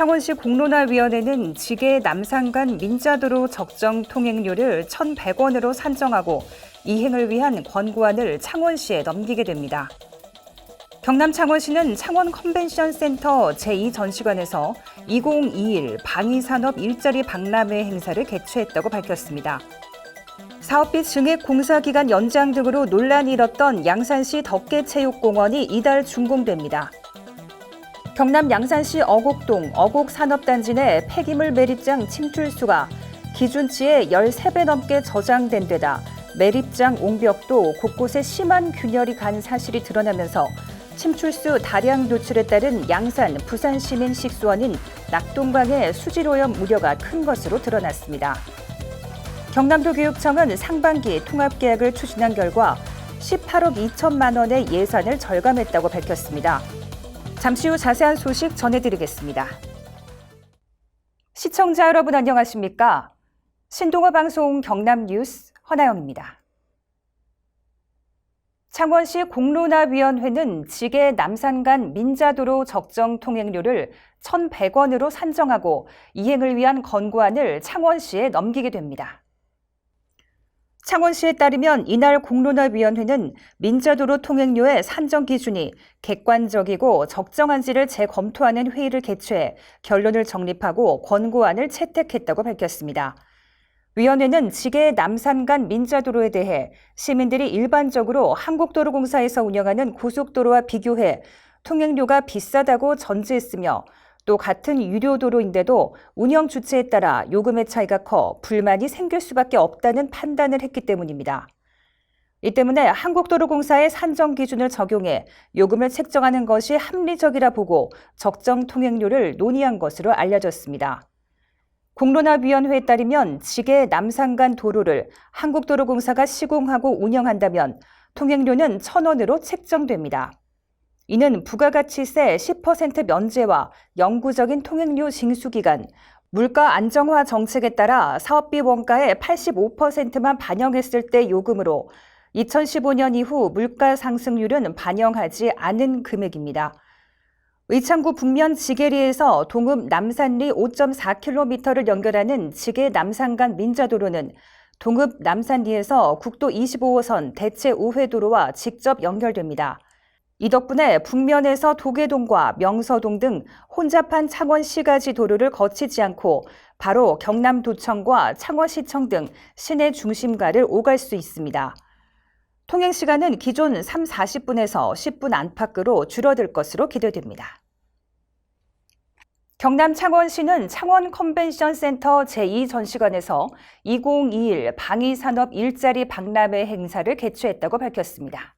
창원시 공론화위원회는 지계 남산간 민자도로 적정 통행료를 1,100원으로 산정하고 이행을 위한 권고안을 창원시에 넘기게 됩니다. 경남 창원시는 창원 컨벤션 센터 제2전시관에서 2021 방위산업 일자리 박람회 행사를 개최했다고 밝혔습니다. 사업비 증액 공사 기간 연장 등으로 논란이 일었던 양산시 덕계체육공원이 이달 준공됩니다. 경남 양산시 어곡동 어곡산업단지 내 폐기물 매립장 침출수가 기준치의 13배 넘게 저장된 데다 매립장 옹벽도 곳곳에 심한 균열이 간 사실이 드러나면서 침출수 다량 노출에 따른 양산 부산시민식수원인 낙동강의 수질오염 우려가 큰 것으로 드러났습니다. 경남도 교육청은 상반기 통합계약을 추진한 결과 18억 2천만 원의 예산을 절감했다고 밝혔습니다. 잠시 후 자세한 소식 전해드리겠습니다. 시청자 여러분 안녕하십니까? 신동아 방송 경남뉴스 허나영입니다. 창원시 공론화위원회는 지계 남산간 민자도로 적정 통행료를 1,100원으로 산정하고 이행을 위한 권고안을 창원시에 넘기게 됩니다. 창원시에 따르면 이날 공론화위원회는 민자도로 통행료의 산정 기준이 객관적이고 적정한지를 재검토하는 회의를 개최해 결론을 정립하고 권고안을 채택했다고 밝혔습니다. 위원회는 지계 남산간 민자도로에 대해 시민들이 일반적으로 한국도로공사에서 운영하는 고속도로와 비교해 통행료가 비싸다고 전제했으며 또 같은 유료도로인데도 운영 주체에 따라 요금의 차이가 커 불만이 생길 수밖에 없다는 판단을 했기 때문입니다. 이 때문에 한국도로공사의 산정 기준을 적용해 요금을 책정하는 것이 합리적이라 보고 적정 통행료를 논의한 것으로 알려졌습니다. 공론화위원회에 따르면 지계 남산간 도로를 한국도로공사가 시공하고 운영한다면 통행료는 1,000원으로 책정됩니다. 이는 부가가치세 10% 면제와 영구적인 통행료 징수기간, 물가 안정화 정책에 따라 사업비 원가의 85%만 반영했을 때 요금으로 2015년 이후 물가 상승률은 반영하지 않은 금액입니다. 의창구 북면 지계리에서 동읍 남산리 5.4km를 연결하는 지계 남산간 민자도로는 동읍 남산리에서 국도 25호선 대체 우회도로와 직접 연결됩니다. 이 덕분에 북면에서 도계동과 명서동 등 혼잡한 창원시가지 도로를 거치지 않고 바로 경남도청과 창원시청 등 시내 중심가를 오갈 수 있습니다. 통행시간은 기존 40분에서 10분 안팎으로 줄어들 것으로 기대됩니다. 경남 창원시는 창원 컨벤션 센터 제2전시관에서 2021 방위산업 일자리 박람회 행사를 개최했다고 밝혔습니다.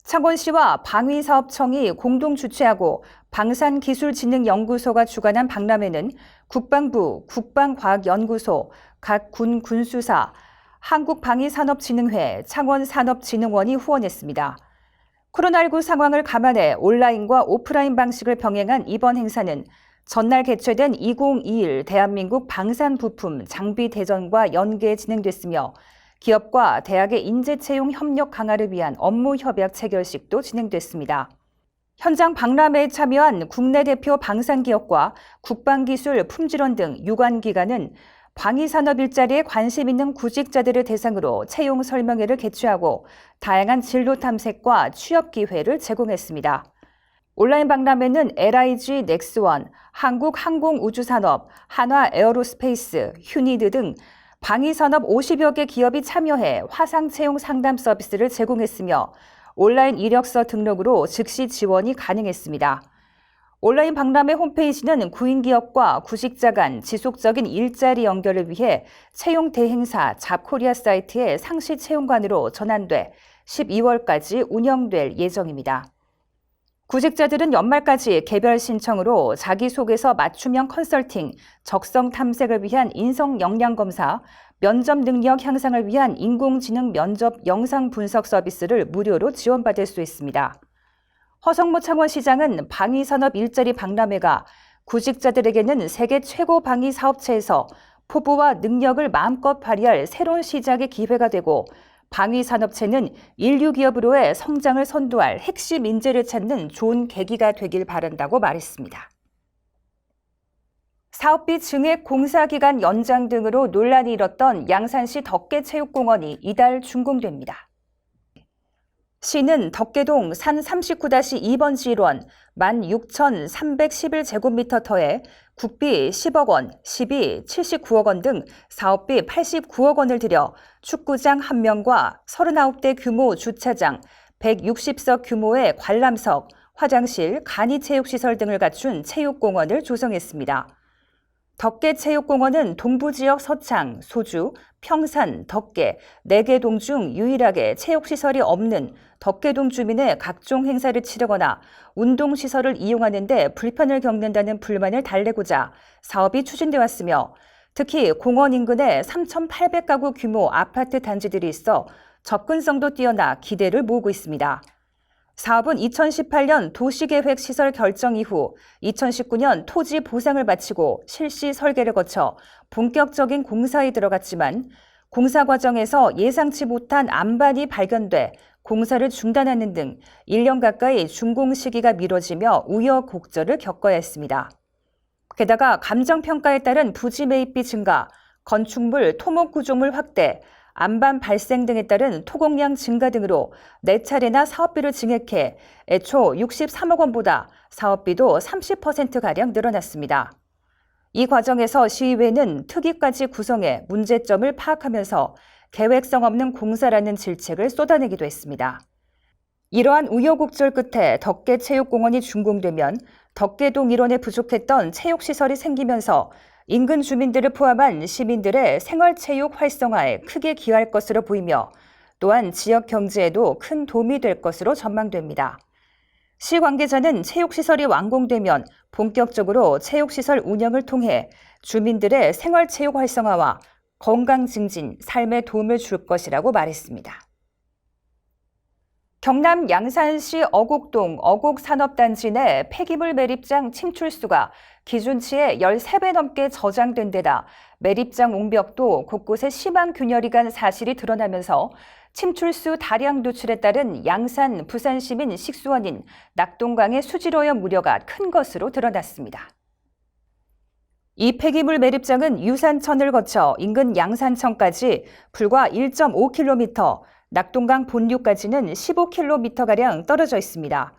창원시와 방위사업청이 공동 주최하고 방산기술진흥연구소가 주관한 박람회는 국방부, 국방과학연구소, 각 군 군수사, 한국방위산업진흥회, 창원산업진흥원이 후원했습니다. 코로나19 상황을 감안해 온라인과 오프라인 방식을 병행한 이번 행사는 전날 개최된 2021 대한민국 방산부품 장비 대전과 연계해 진행됐으며 기업과 대학의 인재채용 협력 강화를 위한 업무 협약 체결식도 진행됐습니다. 현장 박람회에 참여한 국내 대표 방산기업과 국방기술, 품질원 등 유관기관은 방위산업 일자리에 관심 있는 구직자들을 대상으로 채용 설명회를 개최하고 다양한 진로 탐색과 취업 기회를 제공했습니다. 온라인 박람회는 LIG 넥스원, 한국항공우주산업, 한화에어로스페이스, 휴니드 등 방위산업 50여 개 기업이 참여해 화상 채용 상담 서비스를 제공했으며 온라인 이력서 등록으로 즉시 지원이 가능했습니다. 온라인 박람회 홈페이지는 구인기업과 구직자 간 지속적인 일자리 연결을 위해 채용 대행사 잡코리아 사이트에 상시 채용관으로 전환돼 12월까지 운영될 예정입니다. 구직자들은 연말까지 개별 신청으로 자기소개서 맞춤형 컨설팅, 적성 탐색을 위한 인성 역량 검사, 면접 능력 향상을 위한 인공지능 면접 영상 분석 서비스를 무료로 지원받을 수 있습니다. 허성모 창원시장은 방위산업 일자리 박람회가 구직자들에게는 세계 최고 방위 사업체에서 포부와 능력을 마음껏 발휘할 새로운 시작의 기회가 되고 방위산업체는 인류 기업으로의 성장을 선도할 핵심 인재를 찾는 좋은 계기가 되길 바란다고 말했습니다. 사업비 증액 공사 기간 연장 등으로 논란이 일었던 양산시 덕계체육공원이 이달 준공됩니다. 시는 덕계동 산 39-2번지 1원 16,311제곱미터터에 국비 10억 원, 시비 79억 원 등 사업비 89억 원을 들여 축구장 1명과 39대 규모 주차장, 160석 규모의 관람석, 화장실, 간이체육시설 등을 갖춘 체육공원을 조성했습니다. 덕계체육공원은 동부지역 서창, 소주, 평산, 덕계, 4개 동 중 유일하게 체육시설이 없는 덕계동 주민의 각종 행사를 치르거나 운동시설을 이용하는 데 불편을 겪는다는 불만을 달래고자 사업이 추진돼 왔으며 특히 공원 인근에 3,800가구 규모 아파트 단지들이 있어 접근성도 뛰어나 기대를 모으고 있습니다. 사업은 2018년 도시계획 시설 결정 이후 2019년 토지 보상을 마치고 실시 설계를 거쳐 본격적인 공사에 들어갔지만 공사 과정에서 예상치 못한 안반이 발견돼 공사를 중단하는 등 1년 가까이 준공 시기가 미뤄지며 우여곡절을 겪어야 했습니다. 게다가 감정평가에 따른 부지 매입비 증가, 건축물 토목 구조물 확대, 안반 발생 등에 따른 토공량 증가 등으로 4차례나 사업비를 증액해 애초 63억 원보다 사업비도 30%가량 늘어났습니다. 이 과정에서 시의회는 특위까지 구성해 문제점을 파악하면서 계획성 없는 공사라는 질책을 쏟아내기도 했습니다. 이러한 우여곡절 끝에 덕계체육공원이 준공되면 덕계동 일원에 부족했던 체육시설이 생기면서 인근 주민들을 포함한 시민들의 생활체육 활성화에 크게 기여할 것으로 보이며 또한 지역 경제에도 큰 도움이 될 것으로 전망됩니다. 시 관계자는 체육시설이 완공되면 본격적으로 체육시설 운영을 통해 주민들의 생활체육 활성화와 건강 증진, 삶에 도움을 줄 것이라고 말했습니다. 경남 양산시 어곡동 어곡산업단지 내 폐기물 매립장 침출수가 기준치의 13배 넘게 저장된 데다 매립장 옹벽도 곳곳에 심한 균열이 간 사실이 드러나면서 침출수 다량 누출에 따른 양산 부산시민 식수원인 낙동강의 수질오염 우려가 큰 것으로 드러났습니다. 이 폐기물 매립장은 유산천을 거쳐 인근 양산천까지 불과 1.5km, 낙동강 본류까지는 15km가량 떨어져 있습니다.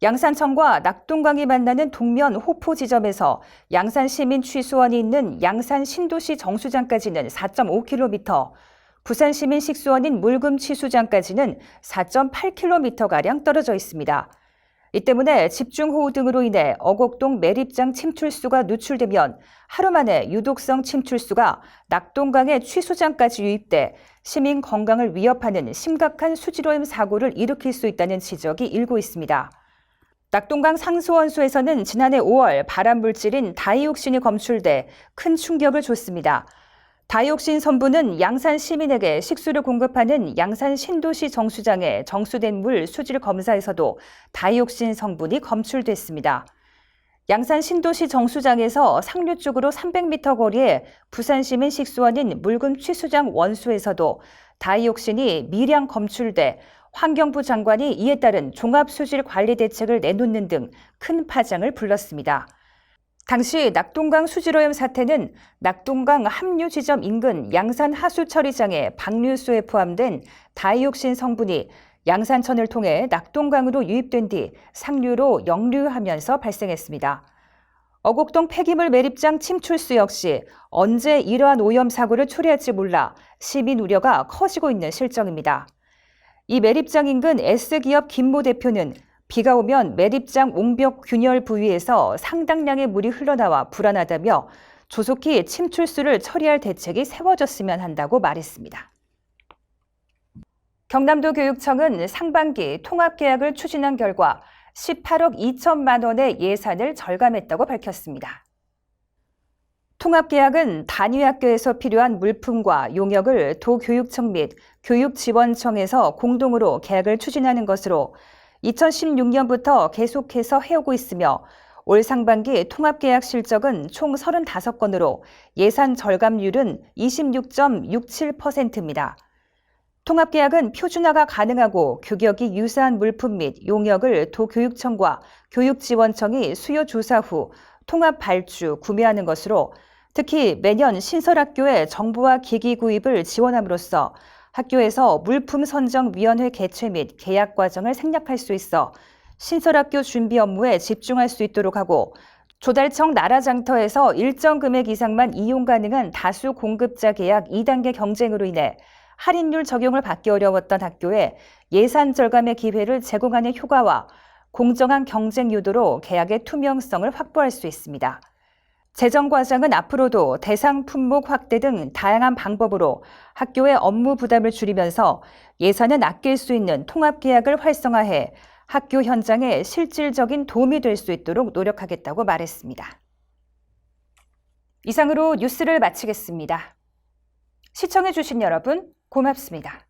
양산천과 낙동강이 만나는 동면 호포 지점에서 양산시민 취수원이 있는 양산 신도시 정수장까지는 4.5km, 부산시민 식수원인 물금 취수장까지는 4.8km가량 떨어져 있습니다. 이 때문에 집중호우 등으로 인해 어곡동 매립장 침출수가 누출되면 하루 만에 유독성 침출수가 낙동강의 취수장까지 유입돼 시민 건강을 위협하는 심각한 수질오염 사고를 일으킬 수 있다는 지적이 일고 있습니다. 낙동강 상수원수에서는 지난해 5월 발암물질인 다이옥신이 검출돼 큰 충격을 줬습니다. 다이옥신 선분은 양산 시민에게 식수를 공급하는 양산 신도시 정수장에 정수된 물 수질 검사에서도 다이옥신 성분이 검출됐습니다. 양산 신도시 정수장에서 상류 쪽으로 300m 거리에 부산시민 식수원인 물금 취수장 원수에서도 다이옥신이 미량 검출돼 환경부 장관이 이에 따른 종합수질관리 대책을 내놓는 등 큰 파장을 불렀습니다. 당시 낙동강 수질오염 사태는 낙동강 합류 지점 인근 양산 하수 처리장의 방류수에 포함된 다이옥신 성분이 양산천을 통해 낙동강으로 유입된 뒤 상류로 역류하면서 발생했습니다. 어곡동 폐기물 매립장 침출수 역시 언제 이러한 오염 사고를 초래할지 몰라 시민 우려가 커지고 있는 실정입니다. 이 매립장 인근 S기업 김모 대표는 비가 오면 매립장 옹벽 균열 부위에서 상당량의 물이 흘러나와 불안하다며 조속히 침출수를 처리할 대책이 세워졌으면 한다고 말했습니다. 경남도 교육청은 상반기 통합계약을 추진한 결과 18억 2천만 원의 예산을 절감했다고 밝혔습니다. 통합계약은 단위학교에서 필요한 물품과 용역을 도교육청 및 교육지원청에서 공동으로 계약을 추진하는 것으로 2016년부터 계속해서 해오고 있으며 올 상반기 통합계약 실적은 총 35건으로 예산 절감률은 26.67%입니다. 통합계약은 표준화가 가능하고 규격이 유사한 물품 및 용역을 도교육청과 교육지원청이 수요 조사 후 통합 발주, 구매하는 것으로 특히 매년 신설학교의 정보와 기기 구입을 지원함으로써 학교에서 물품선정위원회 개최 및 계약 과정을 생략할 수 있어 신설학교 준비 업무에 집중할 수 있도록 하고 조달청 나라장터에서 일정 금액 이상만 이용 가능한 다수 공급자 계약 2단계 경쟁으로 인해 할인율 적용을 받기 어려웠던 학교에 예산 절감의 기회를 제공하는 효과와 공정한 경쟁 유도로 계약의 투명성을 확보할 수 있습니다. 재정과장은 앞으로도 대상 품목 확대 등 다양한 방법으로 학교의 업무 부담을 줄이면서 예산을 아낄 수 있는 통합계약을 활성화해 학교 현장에 실질적인 도움이 될 수 있도록 노력하겠다고 말했습니다. 이상으로 뉴스를 마치겠습니다. 시청해주신 여러분 고맙습니다.